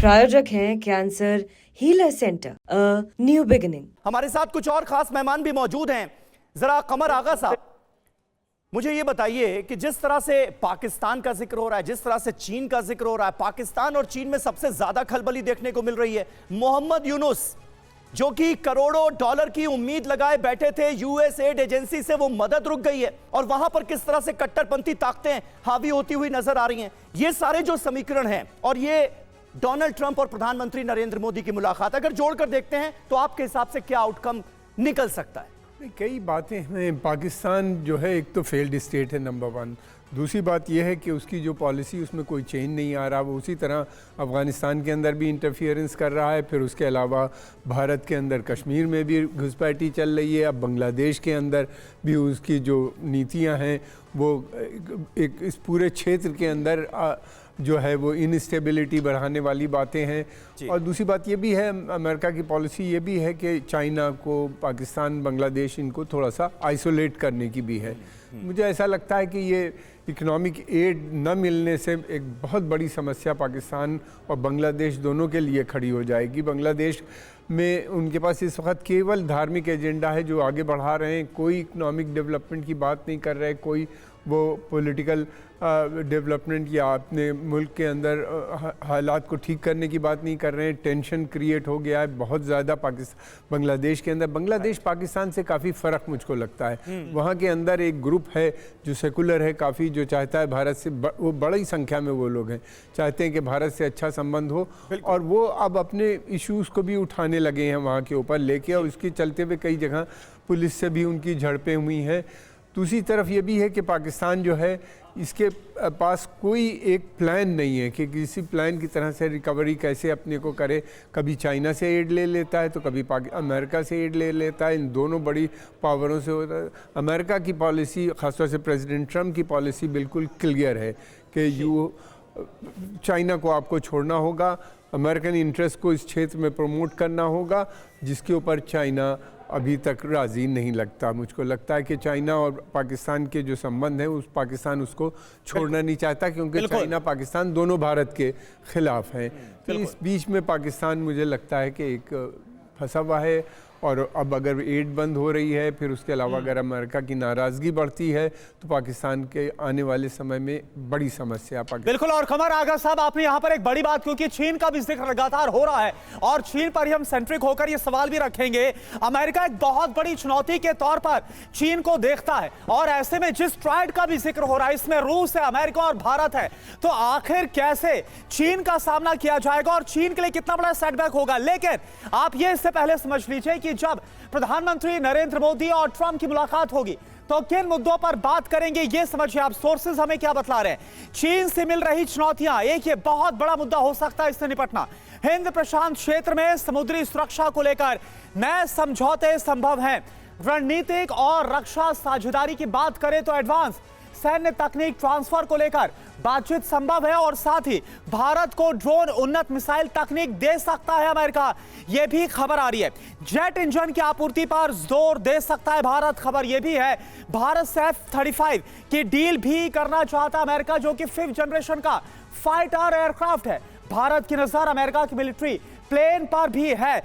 प्रायोजक हैं cancer healer centre, new beginning. हमारे साथ कुछ और खास मेहमान भी मौजूद हैं। जरा कमर आगा साहब, मुझे ये बताइए कि जिस तरह से पाकिस्तान का जिक्र हो रहा है, जिस तरह से चीन का जिक्र हो रहा है, पाकिस्तान और चीन में सबसे ज्यादा खलबली देखने को मिल रही है। मोहम्मद यूनुस जो कि करोड़ों डॉलर की उम्मीद लगाए बैठे थे यूएसएड एजेंसी से, वो मदद रुक गई है और वहां पर किस तरह से कट्टरपंथी ताकतें हावी होती हुई नजर आ रही हैं। ये सारे जो समीकरण हैं और ये डोनाल्ड ट्रंप और प्रधानमंत्री नरेंद्र मोदी की मुलाकात अगर जोड़कर देखते हैं तो आपके हिसाब से क्या आउटकम निकल सकता है? कई बातें हैं। पाकिस्तान जो है एक तो फेल्ड स्टेट है नंबर वन। दूसरी बात यह है कि उसकी जो पॉलिसी उसमें कोई चेंज नहीं आ रहा। वो उसी तरह अफ़गानिस्तान के अंदर भी इंटरफियरेंस कर रहा है, फिर उसके अलावा भारत के अंदर कश्मीर में भी घुसपैठी चल रही है। अब बांग्लादेश के अंदर भी उसकी जो नीतियां हैं वो एक इस पूरे क्षेत्र के अंदर जो है वो इनस्टेबिलिटी बढ़ाने वाली बातें हैं। और दूसरी बात ये भी है, अमेरिका की पॉलिसी ये भी है कि चाइना को, पाकिस्तान, बांग्लादेश, इनको थोड़ा सा आइसोलेट करने की भी है। मुझे ऐसा लगता है कि ये इकोनॉमिक एड न मिलने से एक बहुत बड़ी समस्या पाकिस्तान और बांग्लादेश दोनों के लिए खड़ी हो जाएगी। बांग्लादेश में उनके पास इस वक्त केवल धार्मिक एजेंडा है जो आगे बढ़ा रहे हैं। कोई इकोनॉमिक डेवलपमेंट की बात नहीं कर रहे, कोई वो पॉलिटिकल डेवलपमेंट या अपने मुल्क के अंदर हालात को ठीक करने की बात नहीं कर रहे हैं। टेंशन क्रिएट हो गया है बहुत ज़्यादा बांग्लादेश के अंदर। बांग्लादेश पाकिस्तान से काफ़ी फ़र्क मुझको लगता है। वहाँ के अंदर एक ग्रुप है जो सेकुलर है काफ़ी, जो चाहता है भारत से, वो बड़ी संख्या में वो लोग हैं, चाहते हैं कि भारत से अच्छा संबंध हो, और वो अब अपने इश्यूज़ को भी उठाने लगे हैं वहाँ के ऊपर लेके, और उसके चलते हुए कई जगह पुलिस से भी उनकी झड़पें हुई हैं। दूसरी तरफ ये भी है कि पाकिस्तान जो है इसके पास कोई एक प्लान नहीं है कि किसी प्लान की तरह से रिकवरी कैसे अपने को करे। कभी चाइना से एड ले लेता है तो कभी अमेरिका से एड ले लेता है। इन दोनों बड़ी पावरों से होता है। अमेरिका की पॉलिसी, ख़ासतौर से प्रेसिडेंट ट्रंप की पॉलिसी बिल्कुल क्लियर है कि चाइना को आपको छोड़ना होगा, अमेरिकन इंटरेस्ट को इस क्षेत्र में प्रमोट करना होगा, जिसके ऊपर चाइना अभी तक राज़ी नहीं लगता। मुझको लगता है कि चाइना और पाकिस्तान के जो संबंध हैं उस पाकिस्तान उसको छोड़ना नहीं चाहता, क्योंकि चाइना पाकिस्तान दोनों भारत के ख़िलाफ़ हैं। तो इस बीच में पाकिस्तान मुझे लगता है कि एक फंसा हुआ है। और अब अगर एड बंद हो रही है, फिर उसके अलावा अगर अमेरिका की नाराज़गी बढ़ती है तो पाकिस्तान के आने वाले समय में बड़ी समस्या बिल्कुल। और कमर आगा साहब, आपने यहाँ पर एक बड़ी बात, क्योंकि चीन का भी जिक्र लगातार हो रहा है और चीन पर ही हम सेंट्रिक होकर ये सवाल भी रखेंगे। अमेरिका एक बहुत बड़ी चुनौती के तौर पर चीन को देखता है, और ऐसे में जिस ट्राइड का भी जिक्र हो रहा है इसमें रूस है, अमेरिका और भारत है, तो आखिर कैसे चीन का सामना किया जाएगा और चीन के लिए कितना बड़ा सेटबैक होगा। लेकिन आप ये इससे पहले समझ लीजिए कि जब प्रधानमंत्री नरेंद्र मोदी और ट्रंप की मुलाकात होगी तो किन मुद्दों पर बात करेंगे, ये समझिए आप। सोर्सेज हमें क्या बतला रहे हैं? चीन से मिल रही चुनौतियां, एक ये बहुत बड़ा मुद्दा हो सकता है इससे निपटना। हिंद प्रशांत क्षेत्र में समुद्री सुरक्षा को लेकर नए समझौते संभव हैं। रणनीतिक और रक्षा साझेदारी की बात करें तो एडवांस सैन्य तकनीक ट्रांसफर को लेकर बातचीत संभव है, और साथ ही भारत को ड्रोन उन्नत मिसाइल तकनीक दे सकता है अमेरिका, यह भी खबर आ रही है। जेट इंजन की आपूर्ति पर जोर दे सकता है भारत, खबर यह भी है। भारत से F-35 की डील भी करना चाहता है अमेरिका, जो कि 5th जनरेशन का फाइटर एयरक्राफ्ट है। भारत की नजर अमेरिका की मिलिट्री प्लेन पर भी है।